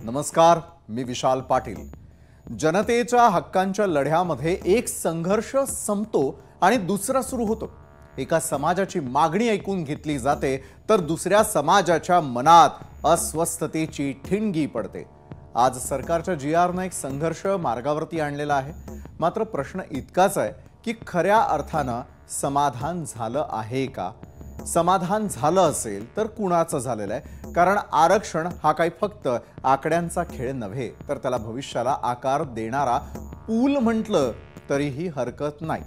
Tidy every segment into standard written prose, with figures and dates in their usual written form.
नमस्कार, मी विशाल पाटील। जनतेच्या हक्कांच्या लढ्यामध्ये एक संघर्ष संपतो आणि दुसरा सुरू होतो। एका समाजाची मागणी ऐकून घेतली जाते तर दुसऱ्या समाजाच्या मनात अस्वस्थतेची ठिणगी पडते। आज सरकारच्या जीआरने एक संघर्ष मार्गावरती आणलेला आहे। मात्र प्रश्न इतकाच आहे की खऱ्या अर्थाने समाधान झालं आहे का? समाधान झालं असेल तर कुणाचं झालेलं आहे? कारण आरक्षण हा काही फक्त आकड्यांचा खेळ नव्हे, तर त्याला भविष्याला आकार देणारा पूल म्हटलं तरीही हरकत नाही।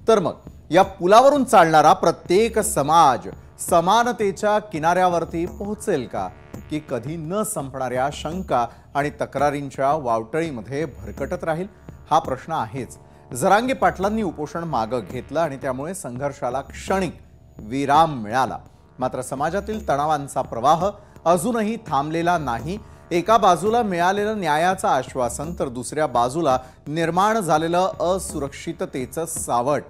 तर मग या पुलावरून चालणारा प्रत्येक समाज समानतेच्या किनाऱ्यावरती पोहोचेल का, की कधी न संपणाऱ्या शंका आणि तक्रारींच्या वावटळीमध्ये भरकटत राहील? हा प्रश्न आहेच। जरांगे पाटलांनी उपोषण मागे घेतलं आणि त्यामुळे संघर्षाला क्षणिक विराम मिळाला। मात्र समाजातील तणावांचा प्रवाह अजूनही थांबलेला नाही। एका बाजूला मिळालेलं न्यायाचं आश्वासन तर दुसऱ्या बाजूला निर्माण झालेलं असुरक्षिततेचं सावट।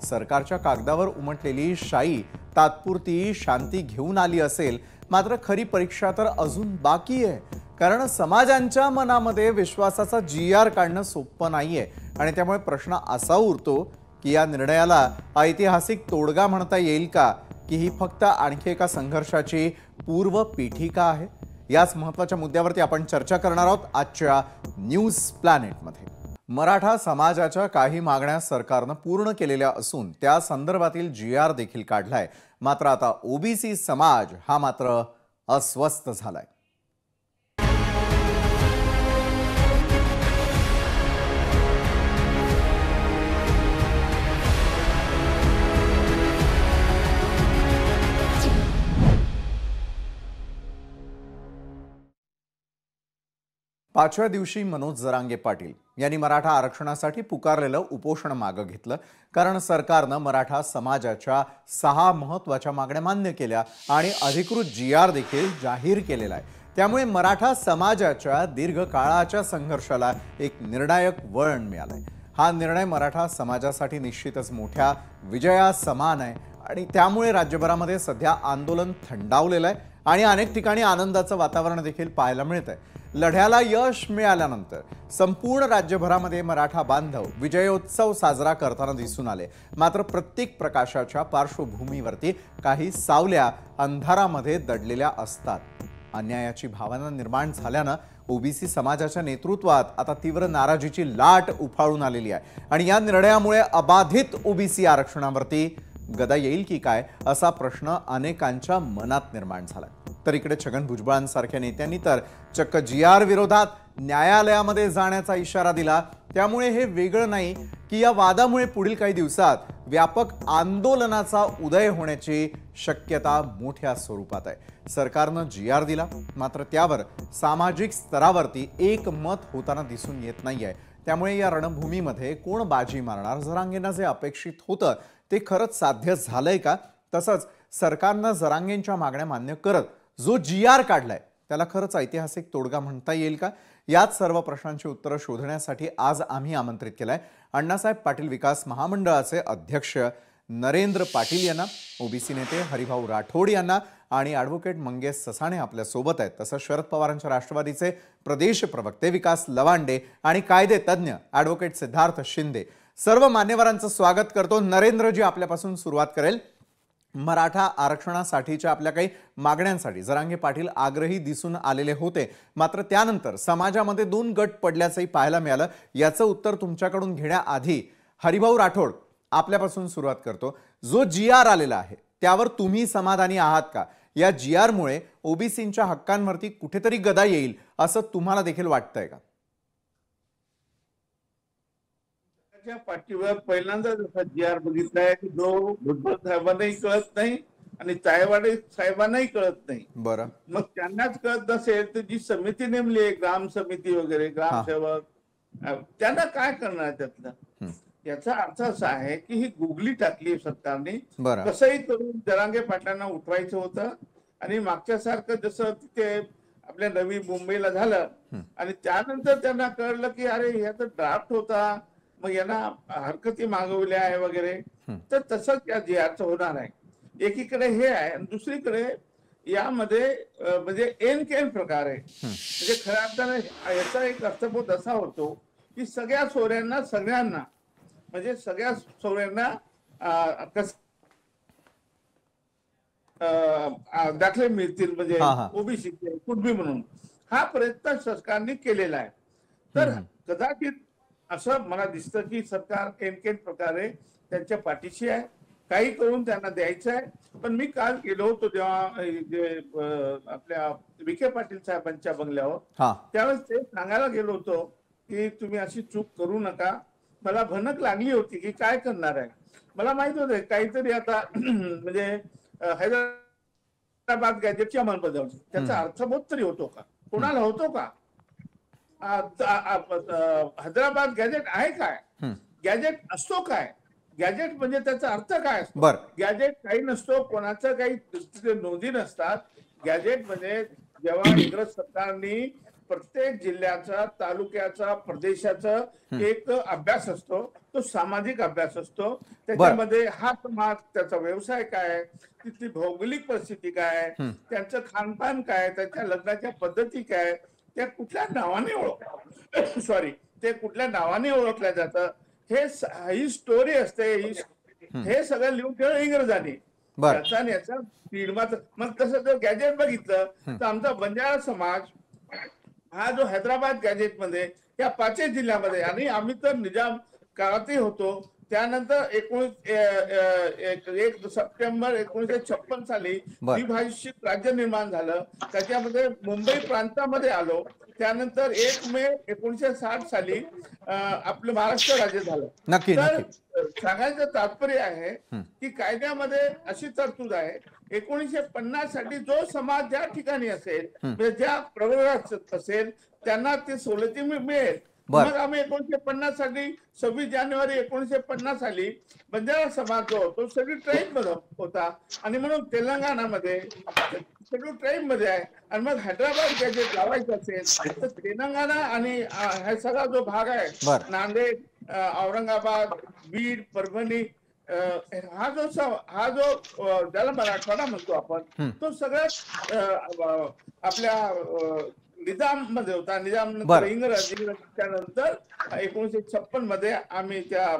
सरकारच्या कागदावर उमटलेली शाई तात्पुरती शांती घेऊन आली असेल, मात्र खरी परीक्षा तर अजून बाकी आहे। कारण समाजांच्या मनामध्ये विश्वासाचा जीआर काढणं सोपं नाहीये आणि त्यामुळे प्रश्न असा उरतो की या निर्णयाला ऐतिहासिक तोडगा म्हणता येईल का, की ही फक्त आणखी एका संघर्षाची पूर्व पीठिका आहे? याच महत्त्वाच्या मुद्द्यावरती आपण चर्चा करणार आहोत आजच्या न्यूज प्लॅनेटमध्ये। मराठा समाजाच्या काही मागण्या सरकारने पूर्ण केलेल्या असून त्या संदर्भातील जीआर देखील काढलाय। मात्र आता ओबीसी समाज हा मात्र अस्वस्थ झालाय। पाचव्या दिवशी मनोज जरांगे पाटील यांनी मराठा आरक्षणासाठी पुकारलेलं उपोषण मागे घेतलं। कारण सरकारने मराठा समाजाच्या 6 महत्त्वाच्या मागण्या मान्य केल्या आणि अधिकृत जीआर देखील जाहीर केलेला आहे। त्यामुळे मराठा समाजाच्या दीर्घकाळाच्या संघर्षाला एक निर्णायक वळण मिळालंय। हा निर्णय मराठा समाजासाठी निश्चितच मोठ्या विजया समान आहे आणि त्यामुळे राज्यभरामध्ये सध्या आंदोलन थंडावलेलं आहे आणि अनेक ठिकाणी आनंदाचं वातावरण देखील पाहायला मिळतंय। लढ्याला यश मिळाल्यानंतर संपूर्ण राज्यभरामध्ये मराठा बांधव विजयोत्सव साजरा करताना दिसून आले। मात्र प्रत्येक प्रकाशाच्या पार्श्वभूमीवरती काही सावल्या अंधारामध्ये दडलेल्या असतात। अन्यायाची भावना निर्माण झाल्यानं ओबीसी समाजाच्या नेतृत्वात आता तीव्र नाराजीची लाट उफाळून आलेली आहे आणि या निर्णयामुळे अबाधित ओबीसी आरक्षणावरती गदा येईल की काय असा प्रश्न अनेकांच्या मनात निर्माण झाला। तर इकडे छगन भुजबळांसारख्या नेत्यांनी तर चक्क जीआर विरोधात न्यायालयामध्ये जाण्याचा इशारा दिला। त्यामुळे हे वेगळं नाही की या वादामुळे पुढील काही दिवसात व्यापक आंदोलनाचा उदय होण्याची शक्यता मोठ्या स्वरूपात आहे। सरकारने जीआर दिला, मात्र त्यावर सामाजिक स्तरावरती एक मत होताना दिसून येत नाहीये। त्यामुळे या रणभूमीमध्ये कोण बाजी मारणार? जरांगेंना जे अपेक्षित होतं ते खरंच साध्य झालंय का? तसंच सरकारने जरांगेंच्या मागण्या मान्य करत जो जीआर काढलाय त्याला खरंच ऐतिहासिक तोडगा म्हणता येईल का? याच सर्व प्रश्नांची उत्तरं शोधण्यासाठी आज आम्ही आमंत्रित केलंय अण्णासाहेब पाटील विकास महामंडळाचे अध्यक्ष नरेंद्र पाटील यांना, ओबीसी नेते हरिभाऊ राठोड यांना आणि ॲडव्होकेट मंगेश ससाणे आपल्या सोबत आहेत। तसंच शरद पवारांच्या राष्ट्रवादीचे प्रदेश प्रवक्ते विकास लवांडे आणि कायदे तज्ञ ॲडव्होकेट सिद्धार्थ शिंदे। सर्व मान्यवरांचं स्वागत करतो। नरेंद्रजी आपल्यापासून सुरुवात करेल। मराठा आरक्षणासाठीच्या आपल्या काही मागण्यांसाठी जरांगे पाटील आग्रही दिसून आलेले होते, मात्र त्यानंतर समाजामध्ये 2 गट पडल्याचंही पाहायला मिळालं। याचं उत्तर तुमच्याकडून घेण्याआधी हरिभाऊ राठोड आपल्यापासून सुरुवात करतो। जो जीआर आलेला आहे त्यावर तुम्ही समाधानी आहात का? या जीआरमुळे ओबीसींच्या हक्कांवरती कुठेतरी गदा येईल असं तुम्हाला देखील वाटतंय का? पाठीवर पहिल्यांदा जसा जीआर बघितलाय की जो भुजबळ साहेबांनाही कळत नाही आणि चायवाडे साहेबांनाही कळत नाही। बरं, मग त्यांनाच कळत नसेल तर जी समिती नेमली आहे, ग्राम समिती वगैरे, ग्रामसेवक, त्यांना काय करणार त्यातलं? याचा अर्थ असा आहे की ही गुगली टाकली सरकारने। कसंही करून जरांगे पाटलांना उठवायचं होतं आणि मागच्या सारखं जसं तिथे आपल्या नवी मुंबईला झालं आणि त्यानंतर त्यांना कळलं की अरे ह्याचा ड्राफ्ट होता, मग यांना हरकती मागवल्या आहे वगैरे, तर तसंच या जीआरचं होणार आहे। एकीकडे हे आहे आणि दुसरीकडे यामध्ये म्हणजे एन केन प्रकार आहे. म्हणजे खऱ्या अर्थाने याचा एक अर्थबोध असा होतो की सगळ्या सोयऱ्यांना सगळ्यांना म्हणजे सगळ्या सोयऱ्यांना दाखले मिळतील म्हणजे ओबीसी कुणबी म्हणून हा प्रयत्न सरकारने केलेला आहे. तर कदाचित असं मला दिसतं की सरकार एनकेन प्रकारे त्यांच्या पाठीशी आहे, काही करून त्यांना द्यायचं आहे. पण मी काल गेलो होतो जेव्हा आपल्या विखे पाटील साहेबांच्या बंगल्यावर, त्यावेळेस ते सांगायला गेलो होतो की तुम्ही अशी चूक करू नका. मला भनक लागली होती की काय करणार आहे. मला माहित होतं काहीतरी आता म्हणजे हैदराबाद गॅजेटची अंमलबजावणी त्याचा अर्थबोध तरी होतो का, कोणाला होतो का? हैदराबाद गॅजेट आहे काय, गॅजेट असतो काय, गॅजेट म्हणजे त्याचा अर्थ काय असतो? गॅजेट काही नसतो, कोणाचं काही नोंदी नसतात. गॅजेट म्हणजे जेव्हा इंग्रज सरकारने प्रत्येक जिल्ह्याचा, तालुक्याचा, प्रदेशाचा एक अभ्यास असतो, तो सामाजिक अभ्यास असतो. त्याच्यामध्ये हा समाज, त्याचा व्यवसाय काय, तिथली भौगोलिक परिस्थिती काय, त्यांचं खानपान काय, त्याच्या लग्नाच्या पद्धती काय, त्या कुठल्या नावाने ते कुठल्या नावाने ओळखल्या जातं, ही स्टोरी असते. हे सगळं लिहून ठेवलं इंग्रजांनी. याचा पीडमाच. मग तसं जर गॅजेट बघितलं तर आमचा बंजारा समाज हा जो हैदराबाद गॅजेट मध्ये या 5 जिल्ह्यामध्ये, आणि आम्ही तर निजाम काळातही होतो. त्यानंतर 1 सप्टेंबर 1956 साली द्विभाषिक राज्य निर्माण झालं. त्याच्यामध्ये मुंबई प्रांतामध्ये आलो. त्यानंतर 1 मे 1960 साली आपलं महाराष्ट्र राज्य झालं. तर सांगायचं तात्पर्य आहे की कायद्यामध्ये अशी तरतूद आहे 1950 साठी जो समाज ज्या ठिकाणी असेल, म्हणजे ज्या प्रवर्गात असेल, त्यांना ते सवलती मिळेल. मग आम्ही 1950 साली 26 जानेवारी 1950 साली बंजारा समाज जो होतो शेड्यूल ट्राईब मध्ये होता, आणि म्हणून तेलंगणामध्ये शेड्यूल ट्राईब मध्ये आहे. आणि मग हैदराबाद गॅजेट लावायचं असेल तर तेलंगणा आणि हा सगळा जो भाग आहे, नांदेड, औरंगाबाद, बीड, परभणी, हा जो ज्याला मराठवाडा म्हणतो आपण, तो सगळ्यात आपल्या निजाम मध्ये होता. निजाम नंतर इंग्रजांच्या नंतर 1956 मध्ये आम्ही त्या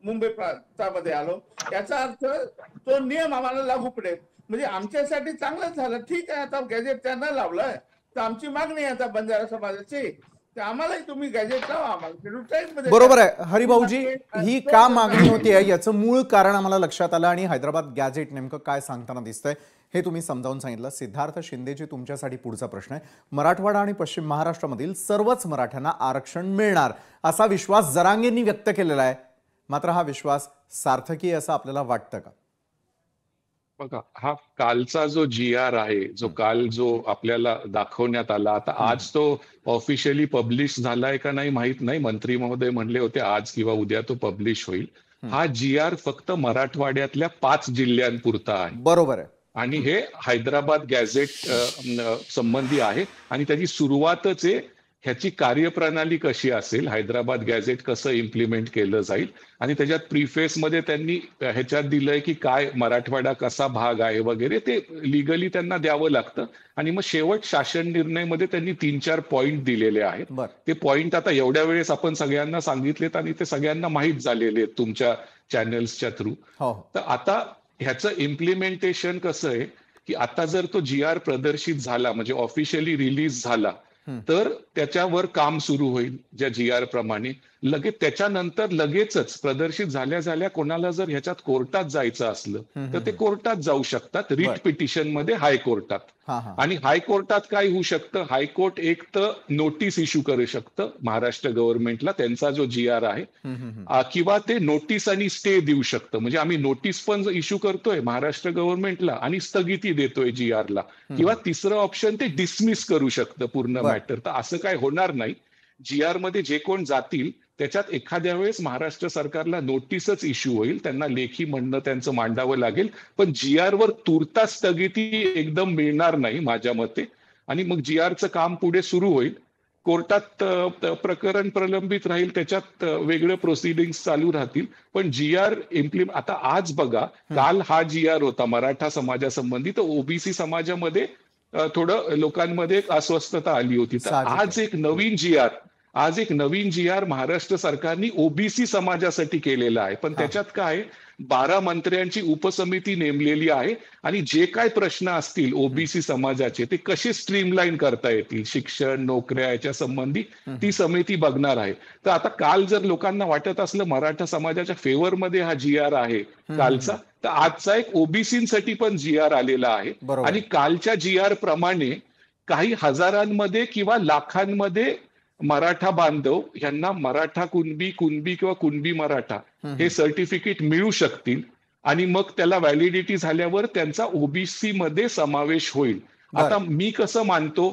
मुंबई प्रांतामध्ये आलो. याचा अर्थ तो नियम आम्हाला लागू पडेल. म्हणजे आमच्यासाठी चांगलंच झालं. ठीक आहे, आता गॅजेट त्यांना लावलंय तर आमची मागणी आहे आता बंजारा समाजाची, आम्हालाही तुम्ही गॅजेट लावा, आम्हाला. बरोबर आहे हरिभाऊजी, ही का मागणी होती आहे याचं मूळ कारण आम्हाला लक्षात आलं, आणि हैदराबाद गॅजेट नेमकं काय सांगताना दिसतंय हे तुम्ही समजावून सांगितलं. सिद्धार्थ शिंदेजी, तुमच्यासाठी पुढचा प्रश्न आहे. मराठवाडा आणि पश्चिम महाराष्ट्रामधील सर्वच मराठ्यांना आरक्षण मिळणार असा विश्वास जरांगेंनी व्यक्त केलेला आहे, मात्र हा विश्वास सार्थकी आहे असं आपल्याला वाटतं का? बघा, हा कालचा जो GR आहे, जो आपल्याला दाखवण्यात आला, आता आज तो ऑफिशियली पब्लिश झालाय का नाही माहित नाही. मंत्री महोदय म्हणले होते आज किंवा उद्या तो पब्लिश होईल. हा GR फक्त मराठवाड्यातल्या 5 जिल्ह्यांपुरता आहे. बरोबर आहे. आणि हे हैदराबाद गॅझेट संबंधी आहे, आणि त्याची सुरुवातच आहे. ह्याची कार्यप्रणाली कशी असेल, हैदराबाद गॅझेट कसं इम्प्लिमेंट केलं जाईल, आणि त्याच्यात प्रीफेसमध्ये त्यांनी ह्याच्यात दिलंय की काय मराठवाडा कसा भाग आहे वगैरे, ते लिगली त्यांना द्यावं लागतं. आणि मग शेवट शासन निर्णयमध्ये त्यांनी 3-4 पॉइंट दिलेले आहेत. ते पॉइंट आता एवढ्या वेळेस आपण सगळ्यांना सांगितलेत आणि ते सगळ्यांना माहीत झालेले आहेत तुमच्या चॅनल्सच्या थ्रू. तर आता ह्याचं इम्प्लिमेंटेशन कसं आहे की आता जर तो GR प्रदर्शित झाला, म्हणजे ऑफिशियली रिलीज झाला, तर त्याच्यावर काम सुरू होईल ज्या GR प्रमाणे. त्याच्यानंतर लगेचच प्रदर्शित झाल्या कोणाला जर ह्याच्यात कोर्टात जायचं असलं तर ते कोर्टात जाऊ शकतात, रिट पिटिशन मध्ये हायकोर्टात. आणि हायकोर्टात काय होऊ शकतं, हायकोर्ट एक तर नोटीस इश्यू करू शकतं महाराष्ट्र गव्हर्नमेंटला, त्यांचा जो GR आहे, किंवा ते नोटीस आणि स्टे देऊ शकतं. म्हणजे आम्ही नोटीस पण इश्यू करतोय महाराष्ट्र गव्हर्नमेंटला आणि स्थगिती देतोय GR ला, किंवा तिसरं ऑप्शन ते डिसमिस करू शकतं पूर्ण मॅटर. तर असं काय होणार नाही. GR मध्ये जे कोण जातील त्याच्यात एखाद्या वेळेस महाराष्ट्र सरकारला नोटीसच इश्यू होईल, त्यांना लेखी म्हणणं त्यांचं मांडावं लागेल, पण GR वर तुर्तास स्थगिती एकदम मिळणार नाही माझ्या मते. आणि मग GR चं काम पुढे सुरू होईल. कोर्टात प्रकरण प्रलंबित राहील, त्याच्यात वेगळं प्रोसिडिंग्स चालू राहतील. पण GR आता आज बघा, काल हा GR होता मराठा समाजासंबंधी, तर ओबीसी समाजामध्ये थोडं लोकांमध्ये एक अस्वस्थता आली होती. तर आज एक नवीन GR महाराष्ट्र सरकारने ओबीसी समाजासाठी केलेला आहे. पण त्याच्यात काय, 12 मंत्र्यांची उपसमिती नेमलेली आहे आणि जे काय प्रश्न असतील ओबीसी समाजाचे ते कसे स्ट्रीमलाईन करता येतील, शिक्षण, नोकऱ्या याच्या संबंधी ती समिती बघणार आहे. तर आता काल जर लोकांना वाटत असलं मराठा समाजाच्या फेवरमध्ये हा GR आहे कालचा, तर आजचा एक ओबीसीसाठी पण GR आलेला आहे. आणि कालच्या GR प्रमाणे काही हजारांमध्ये किंवा लाखांमध्ये मराठा बांधव यांना मराठा कुणबी किंवा कुणबी मराठा हे सर्टिफिकेट मिळू शकतील आणि मग त्याला व्हॅलिडिटी झाल्यावर त्यांचा ओबीसी मध्ये समावेश होईल. आता मी कसं मानतो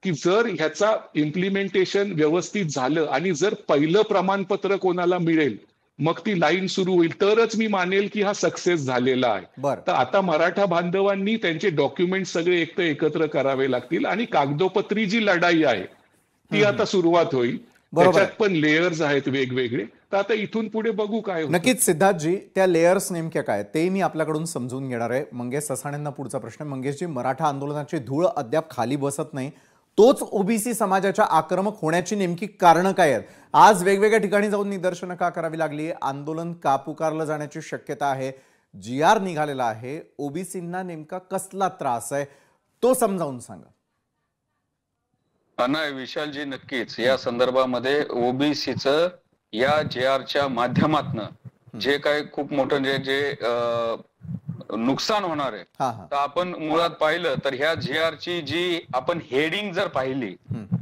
की जर ह्याचा इम्प्लिमेंटेशन व्यवस्थित झालं आणि जर पहिलं प्रमाणपत्र कोणाला मिळेल, मग ती लाईन सुरू होईल, तरच मी मानेल की हा सक्सेस झालेला आहे. तर आता मराठा बांधवांनी त्यांचे डॉक्युमेंट सगळे एकत्र करावे लागतील आणि कागदोपत्री जी लढाई आहे ती आता सुरुवात होईल. त्याच्यात पण लेयर्स आहेत वेगवेगळे. तर आता इथून पुढे बघू काय होतं. नक्कीच सिद्धार्थजी, त्या लेयर्स नेमक्या काय ते मी आपल्याकडून समजून घेणार आहे. मंगेश ससाणेंना पुढचा प्रश्न. मंगेशजी, मराठा आंदोलनाची धूळ अद्याप खाली बसत नाही, तोच ओबीसी समाजाच्या आक्रमक होण्याची नेमकी कारणं काय आहेत? आज वेगवेगळ्या ठिकाणी जाऊन निदर्शनं का करावी लागली? आंदोलन का पुकारलं जाण्याची शक्यता आहे? GR निघालेला आहे, ओबीसींना नेमका कसला त्रास आहे तो समजावून सांगा. नाही विशालजी, नक्कीच या संदर्भामध्ये ओबीसीचं या GRच्या माध्यमातनं जे काही खूप मोठं जे नुकसान होणार आहे, तर आपण मुळात पाहिलं तर ह्या GRची जी आपण हेडिंग जर पाहिली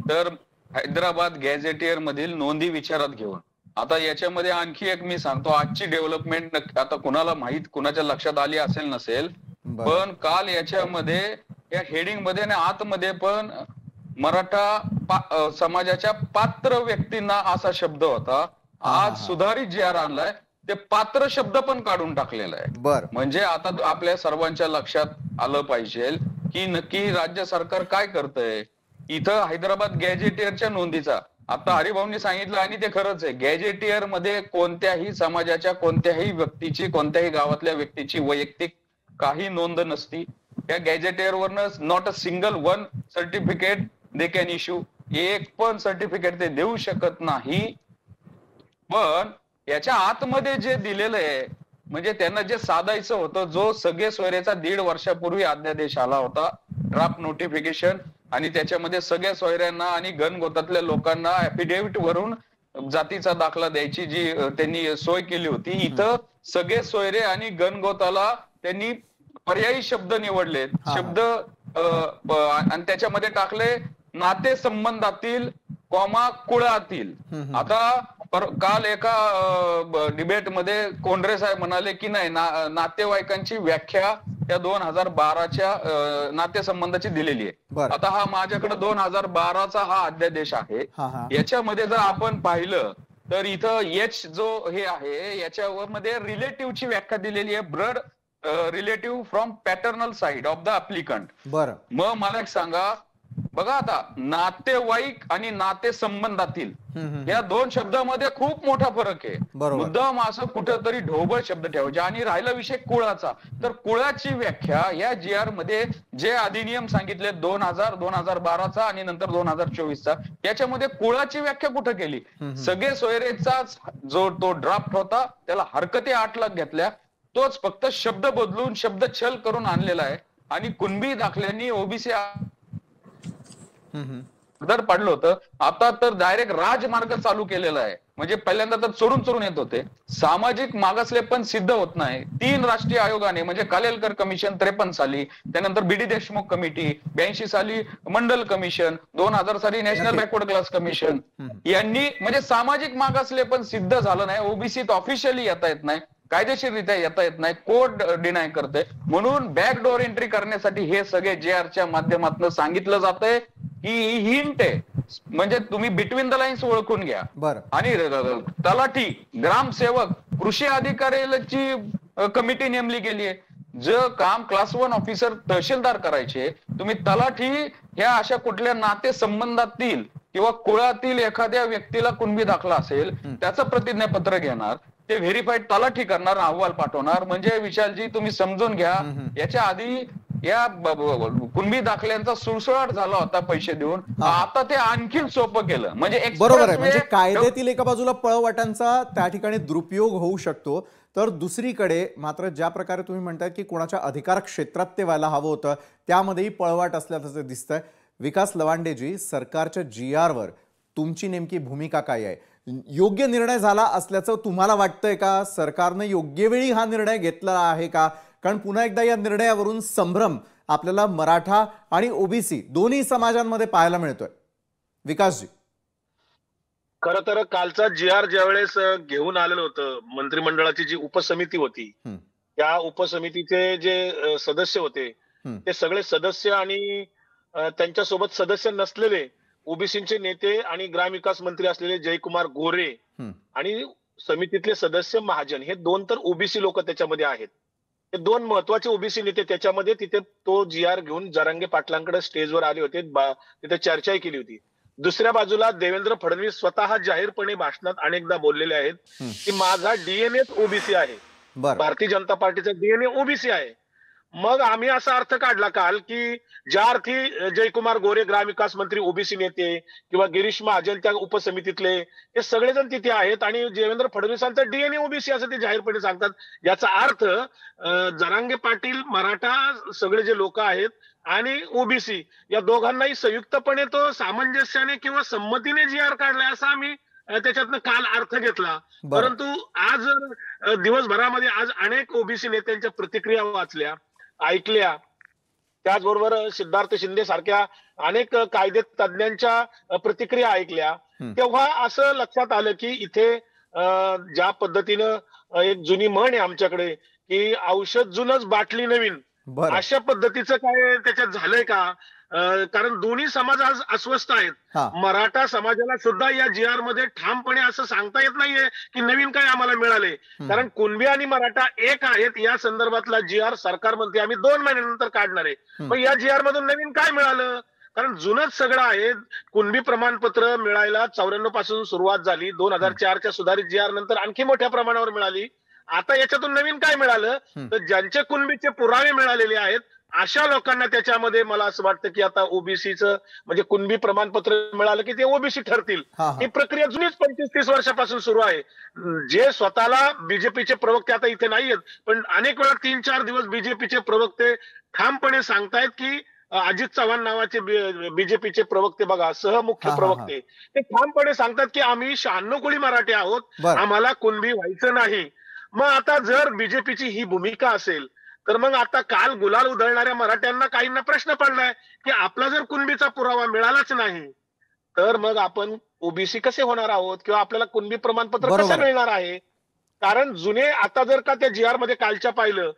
तर हैदराबाद गॅझेटियर मधील नोंदी विचारात घेऊन, आता याच्यामध्ये आणखी एक मी सांगतो, आजची डेव्हलपमेंट आता कुणाला माहित, कुणाच्या लक्षात आली असेल नसेल, पण काल याच्यामध्ये या हेडिंग मध्ये आणि आतमध्ये पण मराठा समाजाच्या पात्र व्यक्तींना असा शब्द होता. आज सुधारित GR आणलाय, ते पात्र शब्द पण काढून टाकलेला आहे. म्हणजे आता आपल्या सर्वांच्या लक्षात आलं पाहिजे की नक्की राज्य सरकार काय करतंय. इथं हैदराबाद गॅझेटियरच्या नोंदीचा, आता हरिभाऊंनी सांगितलं आणि ते खरंच आहे, गॅझेटियर मध्ये कोणत्याही समाजाच्या कोणत्याही व्यक्तीची, कोणत्याही गावातल्या व्यक्तीची वैयक्तिक काही नोंद नसती. या गॅझेटियर वरनं not a single one certificate they can issue, एक पण सर्टिफिकेट ते देऊ शकत नाही. पण याच्या आतमध्ये जे दिलेलं आहे, म्हणजे त्यांना जे साधायचं होतं, जो सगळे सोयरेचा 1.5 वर्षापूर्वी अध्यादेश आला होता, ड्राफ्ट नोटिफिकेशन, आणि त्याच्यामध्ये सगळ्या सोयऱ्यांना आणि गणगोतातल्या लोकांना ऍफिडेव्हिट वरून जातीचा दाखला द्यायची जी त्यांनी सोय केली होती, इथं सगळे सोयरे आणि गणगोताला त्यांनी पर्यायी शब्द निवडले, शब्द आणि त्याच्यामध्ये टाकले नाते संबंधातील कॉमा कुळातील. आता काल एका डिबेटमध्ये कोंढरे साहेब म्हणाले की नाही, नातेवाईकांची व्याख्या त्या 2012च्या नातेसंबंधाची दिलेली आहे. आता हा माझ्याकडे 2012चा हा अध्यादेश आहे. याच्यामध्ये जर आपण पाहिलं तर इथं H जो हे आहे याच्यावर मध्ये रिलेटिव्हची व्याख्या दिलेली आहे, blood relative from paternal side of the applicant. मग मला एक सांगा, बघा आता नातेवाईक आणि नाते संबंधातील या दोन शब्दामध्ये खूप मोठा फरक आहे. मुद्दाम असं कुठेतरी ढोबळ शब्द ठेवायचे. आणि राहिला विषय कुळाचा, तर कुळाची व्याख्या या GR मध्ये जे अधिनियम सांगितले 2012चा आणि नंतर 2024चा, याच्यामध्ये कुळाची व्याख्या कुठे केली? सगळे सोयरेचा जो तो ड्राफ्ट होता त्याला हरकती 8 लाख घेतल्या, तोच फक्त शब्द बदलून शब्द छल करून आणलेला आहे. आणि कुणबी दाखल्यांनी ओबीसी दर पडलं होतं, आता तर डायरेक्ट राजमार्ग चालू केलेला आहे. म्हणजे पहिल्यांदा तर चोरून येत होते. सामाजिक मागासले पण सिद्ध होत नाही. 3 राष्ट्रीय आयोगाने, म्हणजे कालेलकर कमिशन 53 साली, त्यानंतर BD देशमुख कमिटी 82 साली, मंडल कमिशन 2000 साली, नॅशनल बॅकवर्ड क्लास कमिशन, यांनी म्हणजे सामाजिक मागासले पण सिद्ध झालं नाही. ओबीसीत ऑफिशियली येता येत नाही, कायदेशीररित्या येता येत नाही, कोर्ट डिनाय करते. म्हणून बॅकडोर एंट्री करण्यासाठी हे सगळे GRच्या माध्यमातून सांगितलं जातंय की ही हिंट आहे, म्हणजे तुम्ही बिटवीन द लाईन्स ओळखून घ्या. आणि तलाठी, ग्रामसेवक, कृषी अधिकाऱ्याची कमिटी नेमली गेली आहे. जे काम क्लास 1 ऑफिसर तहसीलदार करायचे, तुम्ही तलाठी ह्या अशा कुठल्या नाते संबंधातील किंवा कुळातील एखाद्या व्यक्तीला कुणबी दाखला असेल त्याचं प्रतिज्ञापत्र घेणार, ते व्हेरीफाईड तलाठी करणार, अहवाल पाठवणार. म्हणजे विशालजी तुम्ही समजून घ्या, याच्या आधी या कुणबी दाखल्यांचा सुळसुळाट झाला होता पैसे देऊन, आता ते आणखीन सोपं केलं. म्हणजे बरोबर आहे, म्हणजे कायद्यातील एका बाजूला पळवाटांचा त्या ठिकाणी दुरुपयोग होऊ शकतो, तर दुसरीकडे मात्र ज्या प्रकारे तुम्ही म्हणताय की कोणाच्या अधिकार क्षेत्रात ते व्हायला हवं होतं त्यामध्येही पळवाट असल्याचं दिसतंय. विकास लवांडेजी, सरकारच्या GR वर तुमची नेमकी भूमिका काय आहे? योग्य निर्णय झाला असल्याचं तुम्हाला वाटतंय का? सरकारने योग्य वेळी हा निर्णय घेतला आहे का? कारण पुन्हा एकदा या निर्णयावरून संभ्रम आपल्याला मराठा आणि ओबीसी दोन्ही समाजांमध्ये पाहायला मिळतोय. विकासजी, खरं तर कालचा GR ज्यावेळेस घेऊन आलेलं होतं, मंत्रिमंडळाची जी उपसमिती होती, त्या उपसमितीचे जे सदस्य होते ते सगळे सदस्य आणि त्यांच्यासोबत सदस्य नसलेले ओबीसीचे नेते आणि ग्रामविकास मंत्री असलेले जयकुमार गोरे आणि समितीतले सदस्य महाजन, हे दोन तर ओबीसी लोक त्याच्यामध्ये आहेत. हे दोन महत्वाचे ओबीसी नेते त्याच्यामध्ये तिथे तो GR घेऊन जरांगे पाटलांकडे स्टेजवर आले होते, तिथे चर्चाही केली होती. दुसऱ्या बाजूला देवेंद्र फडणवीस स्वतः जाहीरपणे भाषणात अनेकदा बोललेले आहेत की माझा DNA ओबीसी आहे, भारतीय जनता पार्टीचा DNA ओबीसी आहे. मग आम्ही असा अर्थ काढला काल की ज्या अर्थी जयकुमार गोरे ग्रामविकास मंत्री ओबीसी नेते किंवा गिरीश महाजन त्या उपसमितीतले हे सगळेजण तिथे आहेत आणि देवेंद्र फडणवीसांचा DNA ओबीसी असं ते जाहीरपणे सांगतात. याचा अर्थ जरांगे पाटील, मराठा सगळे जे लोक आहेत आणि ओबीसी या दोघांनाही संयुक्तपणे तो सामंजस्याने किंवा संमतीने GR काढलाय असा आम्ही त्याच्यातनं काल अर्थ घेतला. परंतु आज दिवसभरामध्ये आज अनेक ओबीसी नेत्यांच्या प्रतिक्रिया वाचल्या, ऐकल्या, त्याचबरोबर सिद्धार्थ शिंदे सारख्या अनेक कायदे तज्ञांच्या प्रतिक्रिया ऐकल्या. तेव्हा असं लक्षात आलं की इथे ज्या पद्धतीनं एक जुनी म्हण आहे आमच्याकडे की औषध जुनच बाटली नवीन, अशा पद्धतीचं काय त्याच्यात झालंय का? कारण दोन्ही समाज आज अस्वस्थ आहेत. मराठा समाजाला सुद्धा या GR मध्ये ठामपणे असं सांगता येत नाहीये की नवीन काय आम्हाला मिळाले, कारण कुणबी आणि मराठा एक आहेत. या संदर्भातला GR सरकार म्हणते आम्ही 2 महिन्यानंतर काढणार आहे. पण या GR मधून नवीन काय मिळालं? कारण जुनच सगळं आहे. कुणबी प्रमाणपत्र मिळायला 94 पासून सुरुवात झाली, 2004च्या सुधारित GR नंतर आणखी मोठ्या प्रमाणावर मिळाली. आता याच्यातून नवीन काय मिळालं? तर ज्यांचे कुणबीचे पुरावे मिळालेले आहेत अशा लोकांना त्याच्यामध्ये मला असं वाटतं की आता ओबीसीचं म्हणजे कुणबी प्रमाणपत्र मिळालं की ते ओबीसी ठरतील. ही प्रक्रिया जुनीच 25-30 वर्षापासून सुरू आहे. जे स्वतःला बीजेपीचे प्रवक्ते आता इथे नाहीयेत, पण अनेक वेळा 3-4 दिवस बीजेपीचे प्रवक्ते ठामपणे सांगतायत की अजित चव्हाण नावाचे बीजेपीचे प्रवक्ते बघा, सहमुख्य प्रवक्ते, ते ठामपणे सांगतात की आम्ही 96 कोळी मराठी आहोत, आम्हाला कुणबी व्हायचं नाही. मग आता जर बीजेपीची ही भूमिका असेल तर मग आता काल गुलाल उधळणाऱ्या मराठ्यांना काहींना प्रश्न पडलाय की आपला जर कुणबीचा पुरावा मिळालाच नाही तर मग आपण ओबीसी कसे होणार आहोत किंवा आपल्याला कुणबी प्रमाणपत्र कसं मिळणार आहे? कारण जुने आता जर का त्या GR मध्ये कालच्या पाहिलं,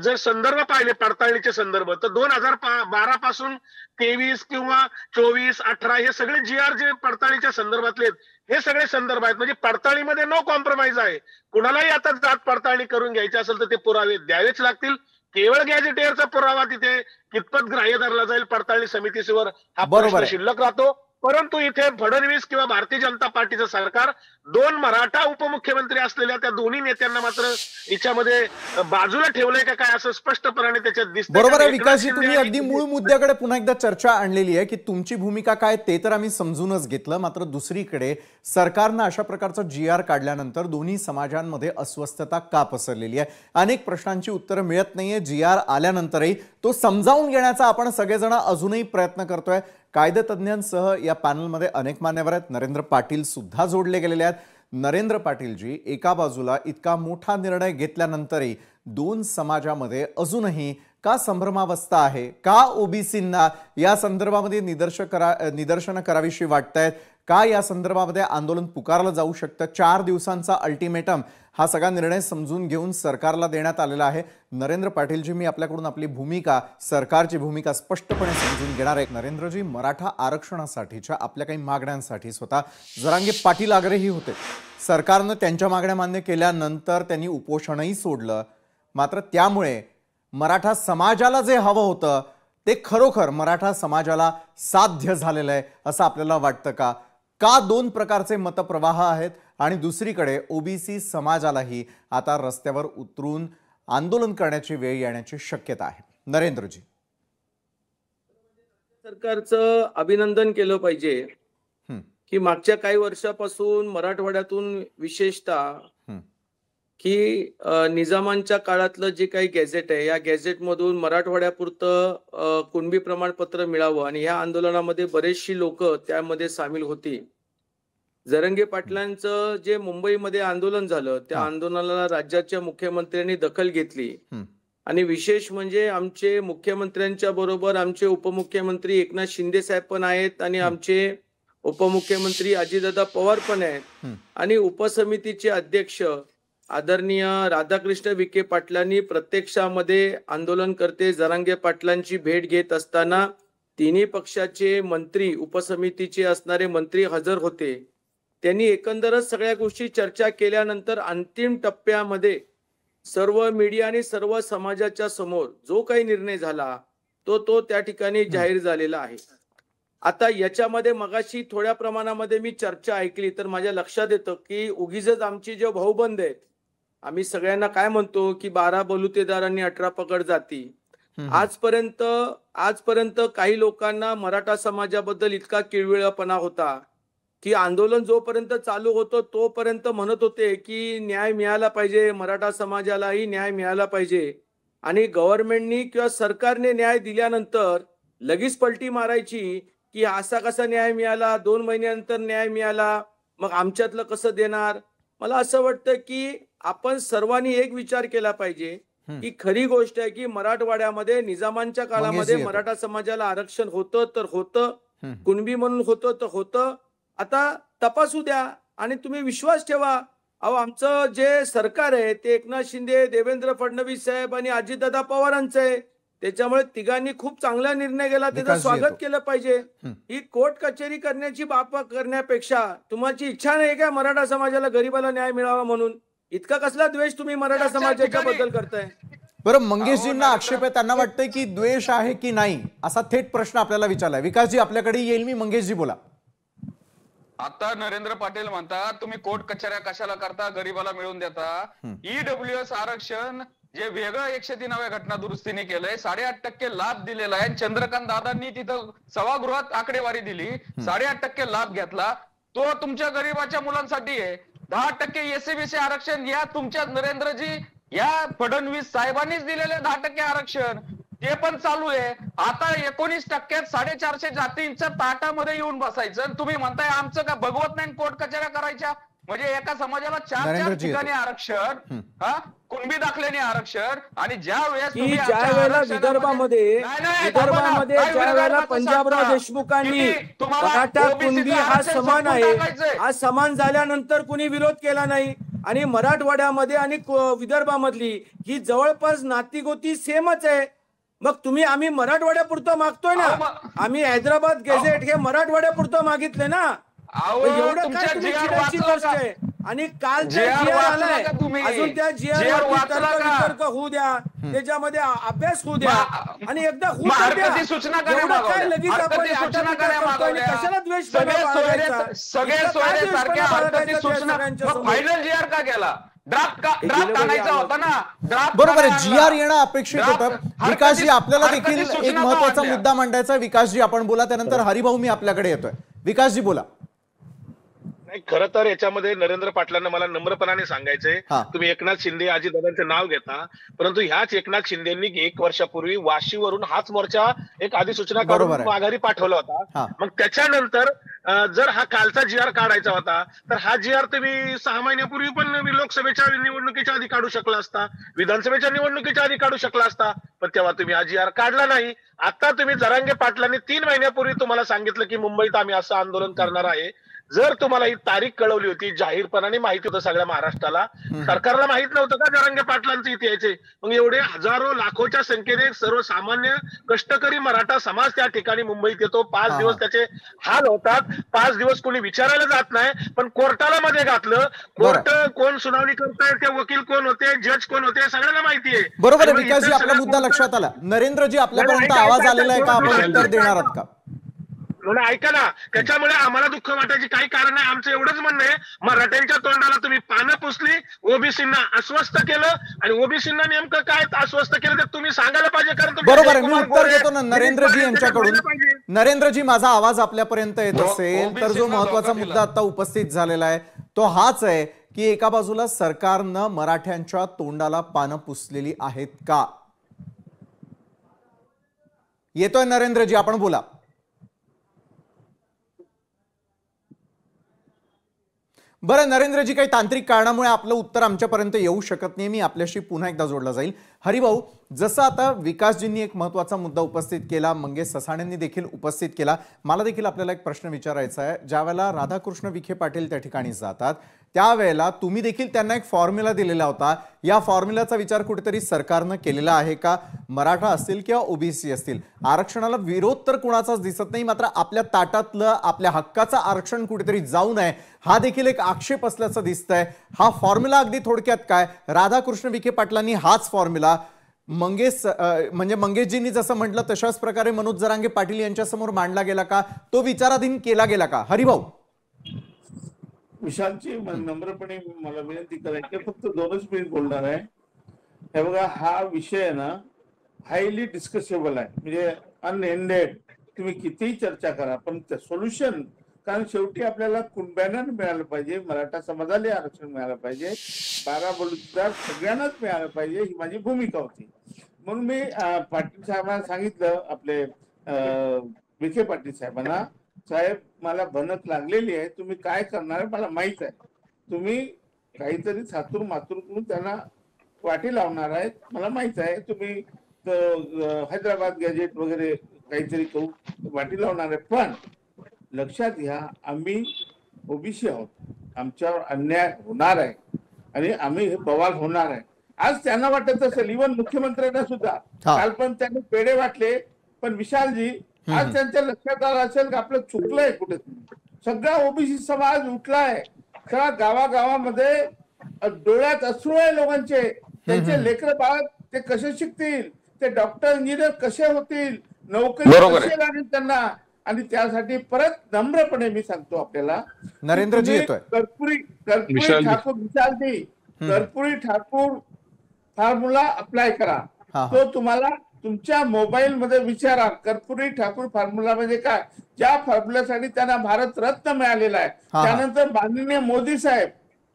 जर संदर्भ पाहिले पडताळणीचे संदर्भ, तर 2012 पासून 23 किंवा 24, 18 हे सगळे GR जे पडताळणीच्या संदर्भातले हे सगळे संदर्भ आहेत. म्हणजे पडताळणीमध्ये नो कॉम्प्रोमाइज आहे. कुणालाही आता जात पडताळणी करून घ्यायची असेल तर ते पुरावे द्यावेच लागतील. केवळ गॅजेटियरचा पुरावा तिथे कितपत ग्राह्य धरला जाईल पडताळणी समितीवर हा प्रश्न शिल्लक राहतो. परंतु इथे फडणवीस किंवा भारतीय जनता पार्टीचं सरकार 2 मराठा उपमुख्यमंत्री असलेल्या त्या दोन्ही नेत्यांना मात्र याच्यामध्ये बाजूला ठेवलंय का काय असं स्पष्टपणे त्याच्यात दिसतं. बरोबर आहे विकासजी, तुम्ही अगदी मूळ मुद्द्याकडे पुन्हा एकदा चर्चा आणलेली आहे की तुमची भूमिका काय ते तर आम्ही समजूनच घेतलं. मात्र दुसरीकडे सरकारनं अशा प्रकारचा GR काढल्यानंतर दोन्ही समाजांमध्ये अस्वस्थता का पसरलेली आहे? अनेक प्रश्नांची उत्तरं मिळत नाहीये. GR आल्यानंतरही तो समजावून घेण्याचा आपण सगळेजण अजूनही प्रयत्न करतोय. कायदेतज्ञांसह या पॅनलमध्ये अनेक मान्यवर आहेत. नरेंद्र पाटील सुद्धा जोडले गेलेले आहेत. नरेंद्र पाटीलजी, एका बाजूला इतका मोठा निर्णय घेतल्यानंतरही 2 समाजामध्ये अजूनही का संभ्रमावस्था आहे? का ओबीसींना या संदर्भामध्ये निदर्शनं करावीशी वाटतायत? का या संदर्भामध्ये आंदोलन पुकारलं जाऊ शकतं? 4 दिवसांचा अल्टिमेटम हा सगळा निर्णय समजून घेऊन सरकारला देण्यात आलेला आहे. नरेंद्र पाटीलजी, मी आपल्याकडून आपली भूमिका, सरकारची भूमिका स्पष्टपणे समजून घेणार आहे. नरेंद्रजी, मराठा आरक्षणासाठीच्या आपल्या काही मागण्यांसाठी स्वतः जरांगे पाटील आग्रही होते. सरकारनं त्यांच्या मागण्या मान्य केल्यानंतर त्यांनी उपोषणही सोडलं. मात्र त्यामुळे मराठा समाजाला जे हवं होतं ते खरोखर मराठा समाजाला साध्य झालेलं आहे असं आपल्याला वाटतं का? का दोन प्रकारचे मतप्रवाह आहेत आणि दुसरीकडे ओबीसी समाजालाही आता रस्त्यावर उतरून आंदोलन करण्याची वेळ येण्याची शक्यता आहे? नरेंद्रजी, सरकारचं अभिनंदन केलं पाहिजे की मागच्या काही वर्षापासून मराठवाड्यातून विशेषतः की निजामांच्या काळातलं जे काही गॅझेट आहे या गॅझेटमधून मराठवाड्यापुरतं कुणबी प्रमाणपत्र मिळावं आणि ह्या आंदोलनामध्ये बरेचशी लोक त्यामध्ये सामील होती. जरंगे पाटलांचं जे मुंबईमध्ये आंदोलन झालं त्या आंदोलनाला राज्याच्या मुख्यमंत्र्यांनी दखल घेतली आणि विशेष म्हणजे आमचे मुख्यमंत्र्यांच्या बरोबर आमचे उपमुख्यमंत्री एकनाथ शिंदे साहेब पण आहेत आणि आमचे उपमुख्यमंत्री अजितदादा पवार पण आहेत आणि उपसमितीचे अध्यक्ष आदरणीय राधाकृष्ण विखे पाटलांनी प्रत्यक्षामध्ये आंदोलनकर्ते जरांगे पाटलांची भेट घेत असताना तिन्ही पक्षाचे मंत्री उपसमितीचे असणारे मंत्री हजर होते. त्यांनी एकंदरच सगळ्या गोष्टी चर्चा केल्यानंतर अंतिम टप्प्यामध्ये सर्व मीडिया आणि सर्व समाजाच्या समोर जो काही निर्णय झाला तो त्या ठिकाणी जाहीर झालेला आहे. आता याच्यामध्ये मगाशी थोड्या प्रमाणामध्ये मी चर्चा ऐकली तर माझ्या लक्षात येतं की उगीच आमची जे भाऊबंद आहेत आम्ही सगळ्यांना काय म्हणतो की 12 बलुतेदारांनी 18 पकड जाती. आजपर्यंत काही लोकांना मराठा समाजाबद्दल इतका किळविळपणा होता की आंदोलन जोपर्यंत चालू होतं तोपर्यंत म्हणत होते की न्याय मिळाला पाहिजे, मराठा समाजालाही न्याय मिळाला पाहिजे आणि गव्हर्नमेंटनी किंवा सरकारने न्याय दिल्यानंतर लगेच पलटी मारायची की असा कसा न्याय मिळाला, 2 महिन्यानंतर न्याय मिळाला, मग आमच्यातलं कसं देणार. मला असं वाटतं की आपण सर्वांनी एक विचार केला पाहिजे की खरी गोष्ट आहे की मराठवाड्यामध्ये निजामांच्या काळामध्ये मराठा समाजाला आरक्षण होतं तर होतं, कुणबी म्हणून होतं तर होतं. आता तपासू द्या आणि तुम्ही विश्वास ठेवा. आमचं जे सरकार आहे ते एकनाथ शिंदे, देवेंद्र फडणवीस साहेब आणि अजितदादा पवारांचं आहे. त्याच्यामुळे तिघांनी खूप चांगला निर्णय केला, त्याचं स्वागत केलं पाहिजे. ही कोर्ट कचेरी करण्याची बाप करण्यापेक्षा तुम्हाची इच्छा नाही का मराठा समाजाला गरीबाला न्याय मिळावा म्हणून? इतका कसला द्वेष तुम्ही मराठा समाजाच्या बद्दल करताय? बरं, मंगेशजींना आक्षेप आहे, त्यांना वाटतंय की द्वेष आहे की नाही असा थेट प्रश्न आपल्याला विचारलाय. विकासजी आपल्याकडे येईल मी. मंगेशजी बोला. आता नरेंद्र पाटील म्हणतात तुम्ही कोर्ट कचऱ्या कशाला करता, गरीबाला मिळवून देता. ईडब्ल्यूएस आरक्षण जे वेगळं 103व्या घटना दुरुस्तीने केलंय, 8.5% लाभ दिलेला आहे. चंद्रकांत दादांनी तिथं सभागृहात आकडेवारी दिली, 8.5% लाभ घेतला. तो तुमच्या गरीबाच्या मुलांसाठी आहे. 10% एससीबीसी आरक्षण या तुमच्या नरेंद्रजी या फडणवीस साहेबांनीच दिलेले 10% आरक्षण ते पण चालू आहे. आता 19% 450 जातींच्या ताटामध्ये येऊन बसायचं. तुम्ही म्हणताय आमचं का भगवत नाही कोर्ट कचऱ्या करायच्या? म्हणजे एका समाजाला 4 ठिकाणी आरक्षण, कुणबी दाखल्याने आरक्षण आणि ज्या वेळेला विदर्भामध्ये ज्या वेळेला पंजाबराव देशमुखांनी मराठा कुणबी हा समान आहे, हा समान झाल्यानंतर कुणी विरोध केला नाही आणि मराठवाड्यामध्ये आणि विदर्भामधली ही जवळपास नातीगोती सेमच आहे. मग तुम्ही आम्ही मराठवाड्यापुरतं मागतोय ना, आम्ही हैदराबाद गॅझेट हे मराठवाड्यापुरतं मागितले ना. एवढं काय तुम्ही चिडायची गोष्ट आहे? आणि काल जीआर आलाय, अजून त्या जीआर तर्क होऊ द्या, त्याच्यामध्ये अभ्यास होऊ द्या आणि एकदा होऊ द्या. काय लगेच आपण कशाला द्वेष बरोबर आहे. जीआर येणं अपेक्षित होतं. विकासजी आपल्याला देखील एक महत्वाचा मुद्दा मांडायचा. विकासजी आपण बोला, त्यानंतर हरिभाऊ मी आपल्याकडे येतोय. विकासजी बोला. खरं तर याच्यामध्ये नरेंद्र पाटलांना मला नम्रपणाने सांगायचंय, तुम्ही एकनाथ शिंदे अजितदादांचं नाव घेता, परंतु ह्याच एकनाथ शिंदेंनी 1 वर्षापूर्वी वाशीवरून हाच मोर्चा एक अधिसूचना काढून माघारी पाठवला होता. मग त्याच्यानंतर जर हा कालचा जीआर काढायचा होता तर हा जीआर तुम्ही 6 महिन्यापूर्वी पण लोकसभेच्या निवडणुकीच्या आधी काढू शकला असता, विधानसभेच्या निवडणुकीच्या आधी काढू शकला असता, पण तेव्हा तुम्ही हा जीआर काढला नाही. आता तुम्ही जरांगे पाटलांनी 3 महिन्यापूर्वी तुम्हाला सांगितलं की मुंबईत आम्ही असं आंदोलन करणार आहे. जर तुम्हाला ही तारीख कळवली होती, जाहीरपणाने माहिती होतं सगळ्या महाराष्ट्राला, सरकारला माहित नव्हतं का जरांगे पाटलांचं इथे यायचे? मग एवढे हजारो लाखोच्या संख्येने सर्वसामान्य कष्टकरी मराठा समाज त्या ठिकाणी मुंबईत येतो. 5 दिवस त्याचे हाल होतात. 5 दिवस कोणी विचारायला जात नाही, पण कोर्टाला मध्ये घातलं. कोर्ट कोण सुनावणी करताय, ते वकील कोण होते, जज कोण होते, सगळ्यांना माहिती आहे. बरोबर आहे विकासजी, आपला मुद्दा लक्षात आला. नरेंद्रजी, आपल्यापर्यंत आवाज आलेला आहे का? आपण उत्तर देणार आहात का? ऐका ना, त्याच्यामुळे आम्हाला दुःख वाटायची काही कारण नाही. आमचं एवढंच म्हणणं आहे, मराठ्यांच्या तोंडाला तुम्ही पानं पुसली, ओबीसींना अस्वस्थ केलं, आणि ओबीसींना नेमकं काय अस्वस्थ केलं ते तुम्ही सांगायला पाहिजे. कारण बरोबर आहे, मी उत्तर देतो ना नरेंद्रजी यांच्याकडून. नरेंद्रजी, माझा आवाज आपल्यापर्यंत येत असेल तर जो महत्वाचा मुद्दा आता उपस्थित झालेला आहे तो हाच आहे की एका बाजूला सरकारनं मराठ्यांच्या तोंडाला पानं पुसलेली आहेत का? येतोय नरेंद्रजी, आपण बोला. बरं नरेंद्रजी, काही तांत्रिक कारणामुळे आपलं उत्तर आमच्यापर्यंत येऊ शकत नाही. मी आपल्याशी पुन्हा एकदा जोडला जाईल. हरिभाऊ, जसं आता विकासजींनी एक महत्त्वाचा मुद्दा उपस्थित केला, मंगेश ससाण्यांनी देखील उपस्थित केला, मला देखील आपल्याला एक प्रश्न विचारायचा आहे. ज्यावेळेला राधाकृष्ण विखे पाटील त्या ठिकाणी जातात त्यावेळेला तुम्ही देखील त्यांना एक फॉर्म्युला दिलेला होता. या फॉर्म्युलाचा विचार कुठेतरी सरकारनं केलेला आहे का? मराठा असतील किंवा ओबीसी असतील, आरक्षणाला विरोध तर कुणाचाच दिसत नाही, मात्र आपल्या ताटातलं आपल्या हक्काचं आरक्षण कुठेतरी जाऊ नये हा देखील एक आक्षेप असल्याचं दिसतंय. हा फॉर्म्युला अगदी थोडक्यात काय? राधाकृष्ण विखे पाटलांनी हाच फॉर्म्युला मंगेशजींनी जसं म्हटलं तशाच प्रकारे मनोज जरांगे पाटील यांच्या समोर मांडला गेला का? तो विचाराधीन केला गेला का? हरिभाऊ, विशालची नम्रपणे मला विनंती करायची, फक्त 2च मिनिट बोलणार आहे. हे बघा, हा विषय ना हायली डिस्कसेबल आहे, म्हणजे अनएंडेड. तुम्ही कितीही चर्चा करा, पण सोल्युशन, कारण शेवटी आपल्याला कुणब्यानं मिळालं पाहिजे, मराठा समाजाला आरक्षण मिळालं पाहिजे, 12 बलुतेदार सगळ्यांनाच मिळालं पाहिजे, ही माझी भूमिका होती. म्हणून मी पाटील साहेबांना सांगितलं, आपले विखे पाटील साहेबांना, साहेब मला भनक लागलेली आहे, तुम्ही काय करणार आहे मला माहित आहे, तुम्ही काहीतरी सातूर मातूर करून त्यांना वाटी लावणार आहेत मला माहित आहे, तुम्ही हैदराबाद गॅजेट वगैरे काहीतरी करून वाटी लावणार आहे. पण लक्षात घ्या, आम्ही ओबीसी आहोत, आमच्यावर अन्याय होणार आहे आणि आम्ही हे बवाल होणार आहे. आज त्यांना वाटत असेल, इव्हन मुख्यमंत्र्यांना सुद्धा काल पण त्यांनी पेढे वाटले, पण विशालजी आज त्यांच्या लक्षात आलं असेल की आपलं चुकलंय कुठे. सगळा ओबीसी समाज उठलाय, सगळ्या गावागावामध्ये डोळ्यात अश्रू आहे लोकांचे. त्यांचे लेकरं बाळ ते कसे शिकतील, ते डॉक्टर इंजिनियर कसे होतील, नोकरी कशी लागेल त्यांना. आणि त्यासाठी परत नम्रपणे मी सांगतो आपल्याला, नरेंद्रजी येतोय, कर्पुरी ठाकूर, विशालजी कर्पुरी ठाकूर फॉर्म्युला अप्लाय करा. तो तुम्हाला तुमच्या मोबाईल मध्ये विचारा, कर्पुरी ठाकूर फॉर्म्युला म्हणजे काय. ज्या फॉर्म्युल्यासाठी त्यांना भारत रत्न मिळालेला आहे. त्यानंतर माननीय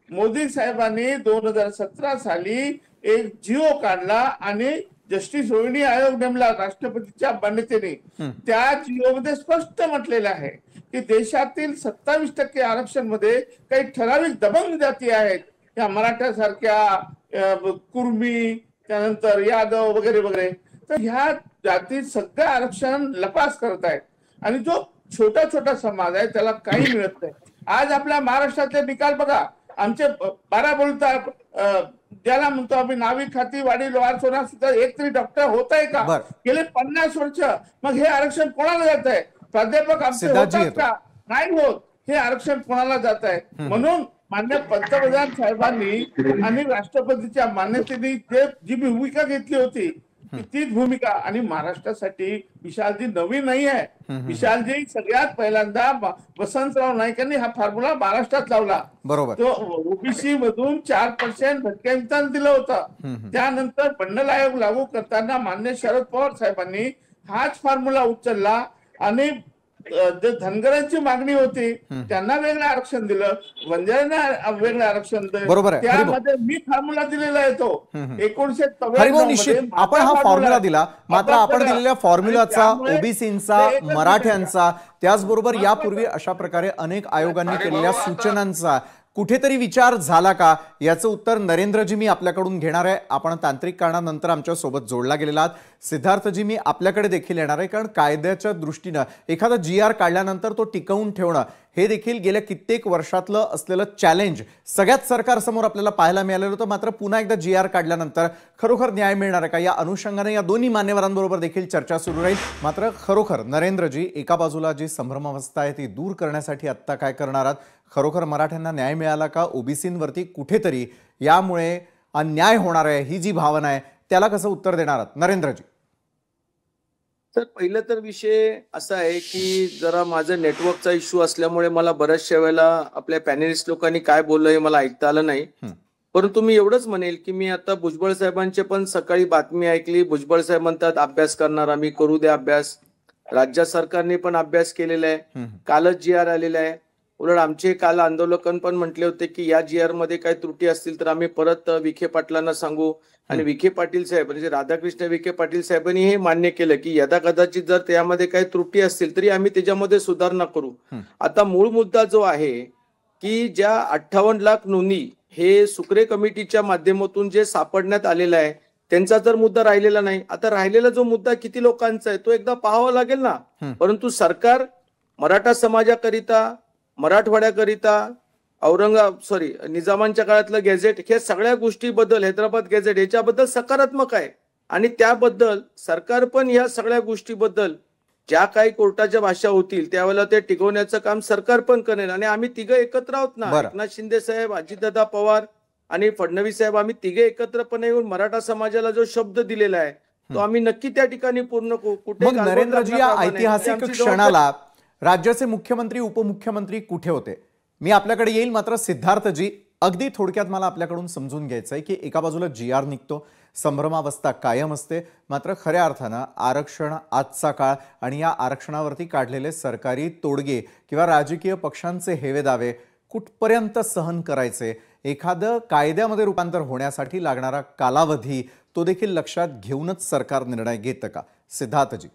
मोदी साहेबांनी 2017 साली एक जिओ काढला आणि जस्टिस रोहिणी आयोग नेमला राष्ट्रपतीच्या मान्यतेने. त्या जिओ मध्ये स्पष्ट म्हटलेलं आहे की देशातील 27% आरक्षण मध्ये काही ठराविक दबंग जाती आहेत, या मराठ्यासारख्या, कुर्मी, त्यानंतर यादव वगैरे वगैरे. तर ह्या जातीत सगळं आरक्षण लपास करत आहेत आणि जो छोटा छोटा समाज आहे त्याला काही मिळत नाही. आज आपल्या महाराष्ट्रातले निकाल बघा, आमचे 12 बोलतात, ज्याला म्हणतो आम्ही नाविक, खाती, वाडी, लोहार, सोना सुद्धा एक तरी डॉक्टर होत आहे का गेले 50 वर्ष. मग हे आरक्षण कोणाला जात आहे? प्राध्यापक आमचे होतात का? नाही होत. हे आरक्षण कोणाला जात आहे? म्हणून माननीय पंतप्रधान साहेबांनी आणि राष्ट्रपतीच्या मान्यतेने जी भूमिका घेतली होती तीच भूमिका. आणि महाराष्ट्रासाठी विशालजी नवीन नाही आहे. विशालजी सगळ्यात पहिल्यांदा वसंतराव नाईकांनी हा फॉर्म्युला महाराष्ट्रात लावला. बरोबर. तो ओबीसी मधून 4% भटक्यांना दिलं होतं. त्यानंतर मंडल आयोग लागू करताना मान्य शरद पवार साहेबांनी हाच फॉर्म्युला उचलला आणि जे धनगरांची मागणी होती त्यांना वेगळं आरक्षण दिलं, बंजाऱ्यांना वेगळं आरक्षण दिलं. त्यामध्ये मी फॉर्म्युला दिलेला आहे तो 1993. आपण हा फॉर्म्युला दिला, मात्र आपण दिलेल्या फॉर्म्युलाचा, ओबीसींचा, मराठ्यांचा, त्याचबरोबर यापूर्वी अशा प्रकारे अनेक आयोगांनी केलेल्या सूचनांचा कुठेतरी विचार झाला का, याचं उत्तर नरेंद्रजी मी आपल्याकडून घेणार आहे. आपण तांत्रिक कारणानंतर आमच्या सोबत जोडला गेलेला आहात. सिद्धार्थजी मी आपल्याकडे देखील येणार आहे, कारण कायद्याच्या दृष्टीनं एखादा GR काढल्यानंतर तो टिकवून ठेवणं हे देखील गेल्या कित्येक वर्षातलं असलेलं चॅलेंज सगळ्याच सरकारसमोर आपल्याला पाहायला मिळालेलं होतं. मात्र पुन्हा एकदा GR काढल्यानंतर खरोखर न्याय मिळणार आहे का, या अनुषंगाने या दोन्ही मान्यवरांबरोबर देखील चर्चा सुरू राहील. मात्र खरोखर नरेंद्रजी, एका बाजूला जी संभ्रमावस्था आहे ती दूर करण्यासाठी आत्ता काय करणार आहात? खरोखर मराठ्यांना न्याय मिळाला का? ओबीसींवरती कुठेतरी यामुळे अन्याय होणार आहे ही जी भावना आहे त्याला कसं उत्तर देणार आहात नरेंद्रजी? तर पहिलं तर विषय असा आहे की जरा माझं नेटवर्कचा इश्यू असल्यामुळे मला बऱ्याचशा वेळेला आपल्या पॅनलिस्ट लोकांनी काय बोललं हे मला ऐकता आलं नाही. परंतु मी एवढंच म्हणेल की मी आता भुजबळ साहेबांचे पण सकाळी बातमी ऐकली. भुजबळ साहेब म्हणतात अभ्यास करणार आम्ही, करू दे अभ्यास. राज्य सरकारने पण अभ्यास केलेला आहे. कालच GR आलेला आहे. उलट आमचे काल आंदोलकन पण म्हटले होते की या GR मध्ये काही त्रुटी असतील तर आम्ही परत विखे पाटलांना सांगू. आणि विखे पाटील साहेब म्हणजे राधाकृष्ण विखे पाटील साहेबांनी हे मान्य केलं की यदा कदाचित जर त्यामध्ये काही त्रुटी असतील तरी आम्ही त्याच्यामध्ये सुधारणा करू. आता मूळ मुद्दा जो आहे की ज्या 58 लाख नोंदी हे सुक्रे कमिटीच्या माध्यमातून जे सापडण्यात आलेलं आहे त्यांचा जर मुद्दा राहिलेला नाही. आता राहिलेला जो मुद्दा किती लोकांचा आहे तो एकदा पाहावा लागेल ना. परंतु सरकार मराठा समाजाकरिता, मराठवाड्याकरिता, निजामांच्या काळातलं गॅझेट, हे सगळ्या गोष्टीबद्दल, हैदराबाद गॅझेट याच्याबद्दल सकारात्मक आहे. आणि त्याबद्दल सरकार पण या सगळ्या गोष्टीबद्दल ज्या काही कोर्टाच्या भाषा होतील त्यावेळेला ते टिकवण्याचं काम सरकार पण करेल. आणि आम्ही तिघं एकत्र आहोत ना, एकनाथ शिंदे साहेब, अजितदादा पवार आणि फडणवीस साहेब, आम्ही तिघे एकत्रपणे येऊन मराठा समाजाला जो शब्द दिलेला आहे तो आम्ही नक्की त्या ठिकाणी पूर्ण कुठे. नरेंद्रजी, या ऐतिहासिक क्षणाला राज्याचे मुख्यमंत्री, उपमुख्यमंत्री कुठे होते? मी आपल्याकडे येईल. मात्र सिद्धार्थजी, अगदी थोडक्यात मला आपल्याकडून समजून घ्यायचं आहे की एका बाजूला GR निघतो, संभ्रमावस्था कायम असते, मात्र खऱ्या अर्थानं आरक्षण, आजचा काळ आणि या आरक्षणावरती काढलेले सरकारी तोडगे किंवा राजकीय पक्षांचे हेवे दावे कुठपर्यंत सहन करायचे, एखादं कायद्यामध्ये रूपांतर होण्यासाठी लागणारा कालावधी तो देखील लक्षात घेऊनच सरकार निर्णय घेतं का? सिद्धार्थजी.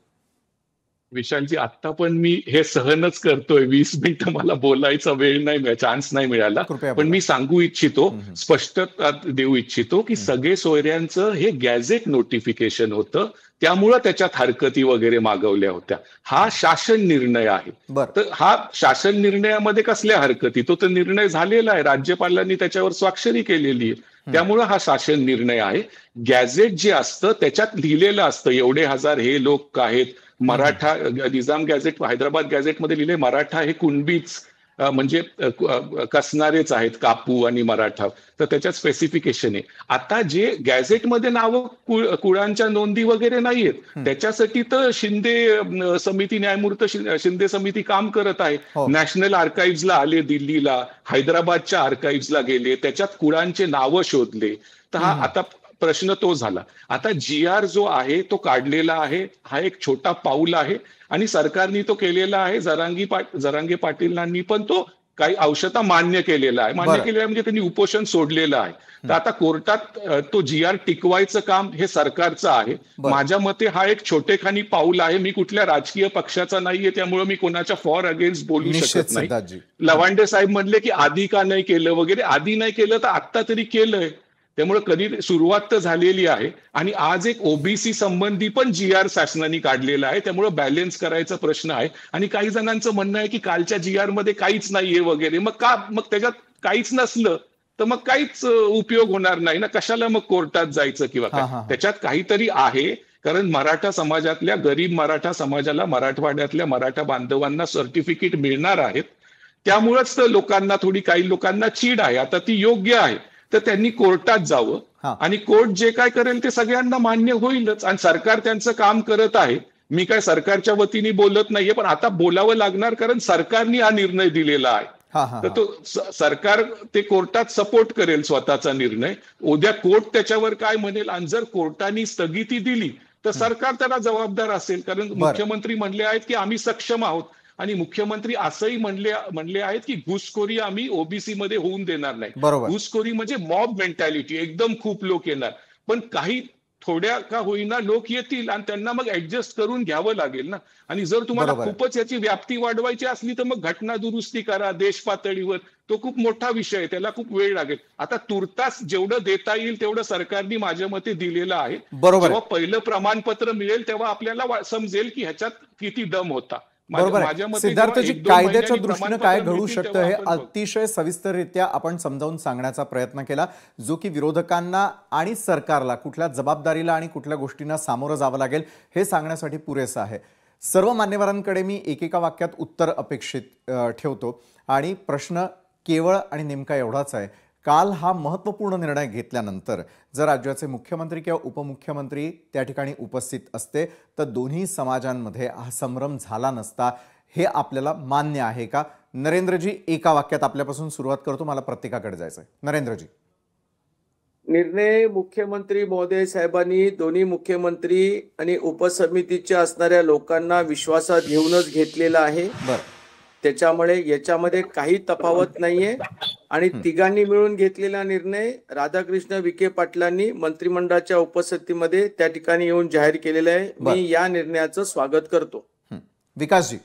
विशालजी, आता पण मी हे सहनच करतोय. 20 मिनिटं मला बोलायचा वेळ नाही, चान्स नाही मिळाला. पण मी सांगू इच्छितो, स्पष्टता देऊ इच्छितो की सगळे सोयऱ्यांचं हे गॅझेट नोटिफिकेशन होतं, त्यामुळं त्याच्यात हरकती वगैरे मागवल्या होत्या. हा शासन निर्णय आहे. तर हा शासन निर्णयामध्ये कसल्या हरकती? तो तर निर्णय झालेला आहे, राज्यपालांनी त्याच्यावर स्वाक्षरी केलेली आहे, त्यामुळं हा शासन निर्णय आहे. गॅझेट जे असतं त्याच्यात लिहिलेलं असतं एवढे हजार हे लोक आहेत. मराठा, निजाम गॅझेट, हैदराबाद गॅझेटमध्ये लिहिले मराठा हे कुणबीच म्हणजे कसणारेच आहेत, कापू आणि मराठा, तर त्याच्यात स्पेसिफिकेशन आहे. आता जे गॅझेटमध्ये नावं कुळांच्या नोंदी वगैरे नाहीयेत, त्याच्यासाठी तर शिंदे समिती, न्यायमूर्ती शिंदे समिती काम करत आहे. नॅशनल आर्काइव्हजला आले, दिल्लीला, हैदराबादच्या आर्काइव्हजला गेले, त्याच्यात कुळांचे नावं शोधले. तर हा आता प्रश्न तो झाला. आता GR जो आहे तो काढलेला आहे, हा एक छोटा पाऊल आहे आणि सरकारने तो केलेला आहे. जरांगे पाटीलांनी पण तो काही अंशतः मान्य केलेला आहे. म्हणजे त्यांनी उपोषण सोडलेलं आहे. तर आता कोर्टात तो GR टिकवायचं काम हे सरकारचं आहे. माझ्या मते हा एक छोटेखानी पाऊल आहे. मी कुठल्या राजकीय पक्षाचा नाहीये, त्यामुळे मी कोणाच्या फॉर अगेन्स्ट बोलू शकत नाही. लवांडे साहेब म्हणले की आधी का नाही केलं वगैरे, आधी नाही केलं तर आत्ता तरी केलंय. त्यामुळे कधी सुरुवात तर झालेली आहे. आणि आज एक ओबीसी संबंधी पण GR शासनाने काढलेला आहे, त्यामुळे बॅलन्स करायचा प्रश्न आहे. आणि काही जणांचं म्हणणं आहे की कालच्या GR मध्ये काहीच नाहीये वगैरे. मग त्याच्यात काहीच नसलं तर मग काहीच उपयोग होणार नाही ना, कशाला मग कोर्टात जायचं किंवा काय. त्याच्यात काहीतरी आहे, कारण मराठा समाजातल्या, गरीब मराठा समाजाला, मराठवाड्यातल्या मराठा बांधवांना सर्टिफिकेट मिळणार आहेत. त्यामुळेच तर लोकांना, काही लोकांना चीड आहे. आता ती योग्य आहे, तर त्यांनी कोर्टात जावं आणि कोर्ट जे काय करेल ते सगळ्यांना मान्य होईलच. आणि सरकार त्यांचं काम करत आहे. मी काय सरकारच्या वतीने बोलत नाहीये, पण आता बोलावं लागणार, कारण सरकारने हा निर्णय दिलेला आहे. तर तो सरकार ते कोर्टात सपोर्ट करेल स्वतःचा निर्णय. उद्या कोर्ट त्याच्यावर काय म्हणेल, आणि जर कोर्टाने स्थगिती दिली तर सरकार त्याला जबाबदार असेल. कारण मुख्यमंत्री म्हणले आहेत की आम्ही सक्षम आहोत, आणि मुख्यमंत्री असंही म्हणले आहेत की घुसखोरी आम्ही ओबीसी मध्ये होऊन देणार नाही. घुसखोरी म्हणजे मॉब मेंटॅलिटी, एकदम खूप लोक येणार, पण काही थोड्या का होईना लोक येतील आणि त्यांना मग ऍडजस्ट करून घ्यावं लागेल ना. आणि जर तुम्हाला खूपच याची व्याप्ती वाढवायची असली तर मग घटना दुरुस्ती करा देश पातळीवर. तो खूप मोठा विषय आहे, त्याला खूप वेळ लागेल. आता तुर्तास जेवढं देता येईल तेवढं सरकारने माझ्या मते दिलेलं आहे. जेव्हा पहिलं प्रमाणपत्र मिळेल तेव्हा आपल्याला समजेल की ह्याच्यात किती दम होता. बरोबर आहे सिद्धार्थजी, कायद्याच्या दृष्टीने काय घडू शकतं हे अतिशय सविस्तररित्या आपण समजावून सांगण्याचा प्रयत्न केला, जो की विरोधकांना आणि सरकारला कुठल्या जबाबदारीला आणि कुठल्या गोष्टींना सामोरं जावं लागेल हे सांगण्यासाठी पुरेसं आहे. सर्व मान्यवरांकडे मी एकेका वाक्यात उत्तर अपेक्षित ठेवतो आणि प्रश्न केवळ आणि नेमका एवढाच आहे, काल हा महत्त्वपूर्ण निर्णय घेतल्यानंतर जर राज्याचे मुख्यमंत्री किंवा उपमुख्यमंत्री त्या ठिकाणी उपस्थित असते तर दोन्ही समाजांमध्ये हा संभ्रम झाला नसता, हे आपल्याला मान्य आहे का? नरेंद्रजी, एका वाक्यात आपल्यापासून सुरुवात करतो, मला प्रत्येकाकडे जायचं आहे. नरेंद्रजी. निर्णय मुख्यमंत्री महोदय साहेबांनी दोन्ही मुख्यमंत्री आणि उपसमितीच्या असणाऱ्या लोकांना विश्वासात घेऊनच घेतलेला आहे. त्याच्यामुळे याच्यामध्ये काही तफावत नाहीये आणि तिघांनी मिळून घेतलेला निर्णय राधाकृष्ण विखे पाटलांनी मंत्रिमंडळाच्या उपस्थितीमध्ये त्या ठिकाणी येऊन जाहीर केलेला आहे. मी या निर्णयाचं स्वागत करतो. विकासजी.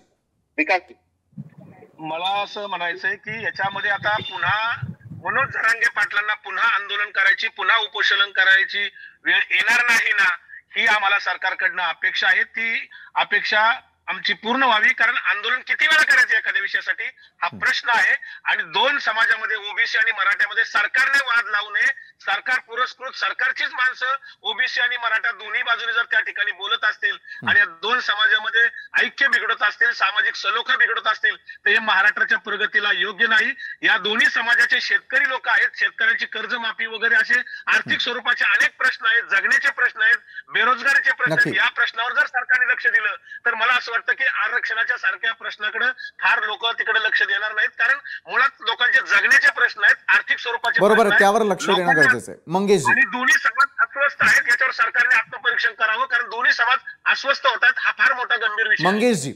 मला असं म्हणायचंय की याच्यामध्ये आता पुन्हा मनोज जरांगे पाटलांना पुन्हा आंदोलन करायची, पुन्हा उपोषण करायची वेळ येणार नाही ना, ही आम्हाला सरकारकडनं अपेक्षा आहे. ती अपेक्षा आमची पूर्ण व्हावी, कारण आंदोलन किती वेळा करायचे एखाद्या विषयासाठी हा प्रश्न आहे. आणि दोन समाजामध्ये ओबीसी आणि मराठ्यामध्ये सरकारने वाद लावू नये. सरकार पुरस्कृत सरकारचीच माणसं ओबीसी आणि मराठा दोन्ही बाजूने जर त्या ठिकाणी बोलत असतील आणि या दोन समाजामध्ये ऐक्य बिघडत असतील, सामाजिक सलोखा बिघडत असतील तर हे महाराष्ट्राच्या प्रगतीला योग्य नाही. या दोन्ही समाजाचे शेतकरी लोक आहेत, शेतकऱ्यांची कर्जमाफी वगैरे असे आर्थिक स्वरूपाचे अनेक प्रश्न आहेत, जगण्याचे प्रश्न आहेत, बेरोजगारीचे प्रश्न आहेत. या प्रश्नावर जर सरकारने लक्ष दिलं तर मला असं वाटतं की आरक्षणाच्या सारख्या प्रश्नाकडे फार लोक तिकडे लक्ष देणार नाहीत, कारण मुळात लोकांचे जगण्याचे प्रश्न आहेत, आर्थिक स्वरूपाचे. बरोबर, त्यावर लक्ष देणं गरजेचं आहे. मंगेशजी. आणि दोन्ही समाज अस्वस्थ आहेत, याच्यावर सरकारने आत्मपरीक्षण करावं, कारण दोन्ही समाज अस्वस्थ होतात. हा फार मोठा गंभीर विषय. मंगेशजी,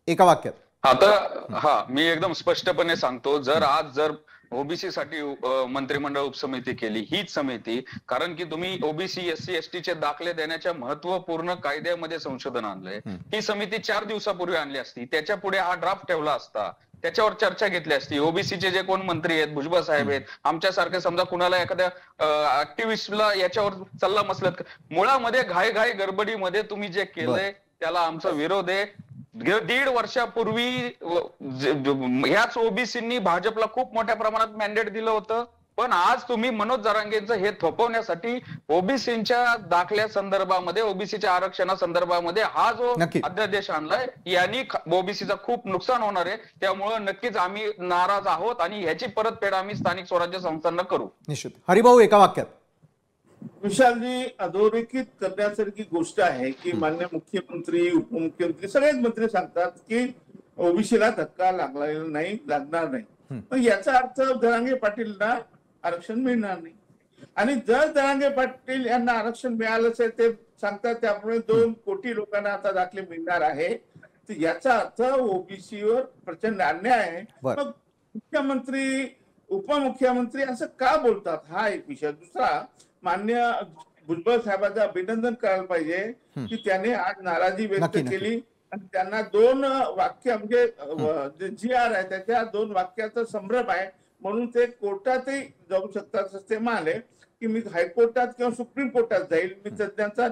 एका वाक्यात. आता मी एकदम स्पष्टपणे सांगतो, जर ओबीसी साठी मंत्रिमंडळ उपसमिती केली हीच समिती, कारण की तुम्ही ओबीसी एससी एसटी चे दाखले देण्याच्या महत्वपूर्ण कायद्यामध्ये संशोधन आणलंय. ही समिती 4 दिवसापूर्वी आणली असती, त्याच्या पुढे हा ड्राफ्ट ठेवला असता, त्याच्यावर चर्चा घेतली असती. ओबीसीचे जे कोण मंत्री आहेत, भुजबळ साहेब आहेत, आमच्यासारखे समजा कुणाला एखाद्या ऍक्टिव्हिस्टला याच्यावर सल्ला मसलत, मुळामध्ये घाई गडबडीमध्ये तुम्ही जे केलंय त्याला आमचा विरोध आहे. 1.5 वर्षापूर्वी ह्याच ओबीसींनी भाजपला खूप मोठ्या प्रमाणात मॅन्डेट दिलं होतं, पण आज तुम्ही मनोज जरांगेंचं हे थोपवण्यासाठी ओबीसीच्या दाखल्या संदर्भामध्ये, ओबीसीच्या आरक्षणा संदर्भामध्ये हा जो अध्यादेश आणलाय यांनी ओबीसीचं खूप नुकसान होणार आहे. त्यामुळे नक्कीच आम्ही नाराज आहोत आणि ह्याची परतफेड आम्ही स्थानिक स्वराज्य संस्थांना करू. निश्चित. हरिभाऊ, एका वाक्यात. विशालजी, अधोरेखित करण्यासारखी गोष्ट आहे की माननीय मुख्यमंत्री, उपमुख्यमंत्री सगळेच मंत्री सांगतात की ओबीसीला धक्का लागणार नाही. याचा अर्थ जरांगे पाटीलना आरक्षण मिळणार नाही. आणि जर जरांगे पाटील यांना आरक्षण मिळालं असेल, ते सांगतात त्यामुळे 2 कोटी लोकांना आता दाखले मिळणार आहे, तर याचा अर्थ ओबीसीवर प्रचंड अन्याय आहे. मग मुख्यमंत्री, उपमुख्यमंत्री असं का बोलतात, हा एक विषय. दुसरा, मान्य भुजबळ साहेबांचं अभिनंदन करायला पाहिजे की त्याने आज नाराजी व्यक्त केली आणि त्यांना 2 वाक्य म्हणजे जी आर आहे त्याच्या 2 वाक्याचा संभ्रम आहे, म्हणून ते कोर्टातही जाऊ शकतात असं ते म्हणाले की मी हायकोर्टात किंवा सुप्रीम कोर्टात जाईल, मी तज्ञांचा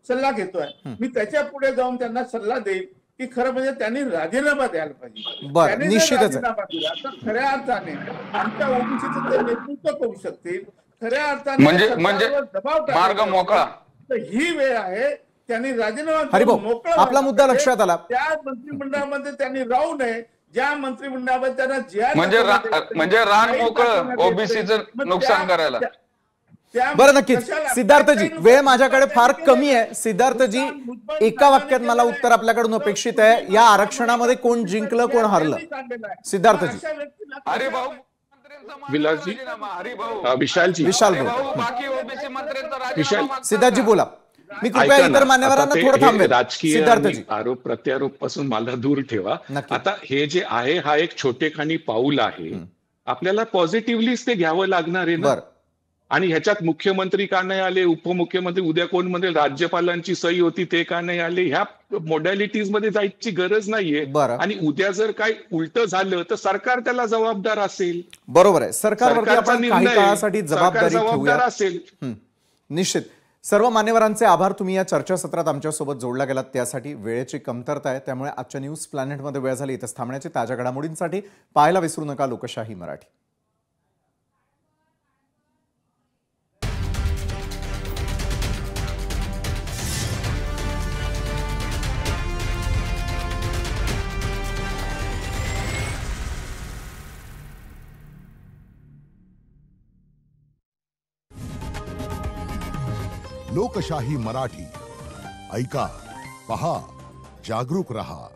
सल्ला घेतोय, मी त्याच्या पुढे जाऊन त्यांना सल्ला देईल की खरं म्हणजे त्यांनी राजीनामा द्यायला पाहिजे. त्यांनी राजीनामा दिला तर खऱ्या अर्थाने आमच्या ओबीसीचं ते नेतृत्व करू शकतील, खऱ्या अर्थाने म्हणजे मार्ग मोकळा. तर ही वेळ आहे, त्यांनी राजीनामा मोकळा. आपला मुद्दा लक्षात आला. त्या मंत्रिमंडळामध्ये त्यांनी राहू नये ज्या मंत्रिमंडळामध्ये त्यांना म्हणजे रान मोकळं ओबीसीचं नुकसान करायला. बरं, नक्कीच. सिद्धार्थजी, वेळ माझ्याकडे फार कमी आहे. सिद्धार्थजी, एका वाक्यात मला उत्तर आपल्याकडून अपेक्षित आहे. या आरक्षणामध्ये कोण जिंकलं, कोण हरलं? सिद्धार्थजी. अरे भाऊ, विलासजी, विशालजी, सिद्धार्थजी बोला. मी कृपया इतर मान्यवरांना थोडं थांबवेल. राजकीय आरोप प्रत्यारोप पासून मला दूर ठेवा. आता हे जे आहे हा एक छोटेखानी पाऊल आहे, आपल्याला पॉझिटिव्हलीच ते घ्यावं लागणार आहे ना. आणि ह्याच्यात मुख्यमंत्री का नाही आले, उपमुख्यमंत्री, उद्या कोण म्हणेल राज्यपालांची सही होती ते का नाही आले, ह्या मोडॅलिटीज मध्ये जायची गरज नाहीये. आणि उद्या जर काय उलट झालं तर सरकार त्याला जबाबदार असेल. बरोबर आहे. सरकारवरती आपण काही काळासाठी जबाबदारी जबाबदार असेल. निश्चित. सर्व मान्यवरांचे आभार. तुम्ही या चर्चासत्रात आमच्यासोबत जोडला गेलात त्यासाठी. वेळेची कमतरता आहे, त्यामुळे आजच्या न्यूज प्लॅनेटमध्ये वेळ झाली. इथंच थांबण्याची. ताज्या घडामोडींसाठी पाहायला विसरू नका लोकशाही मराठी. लोकशाही मराठी ऐका, पहा, जागरूक रहा.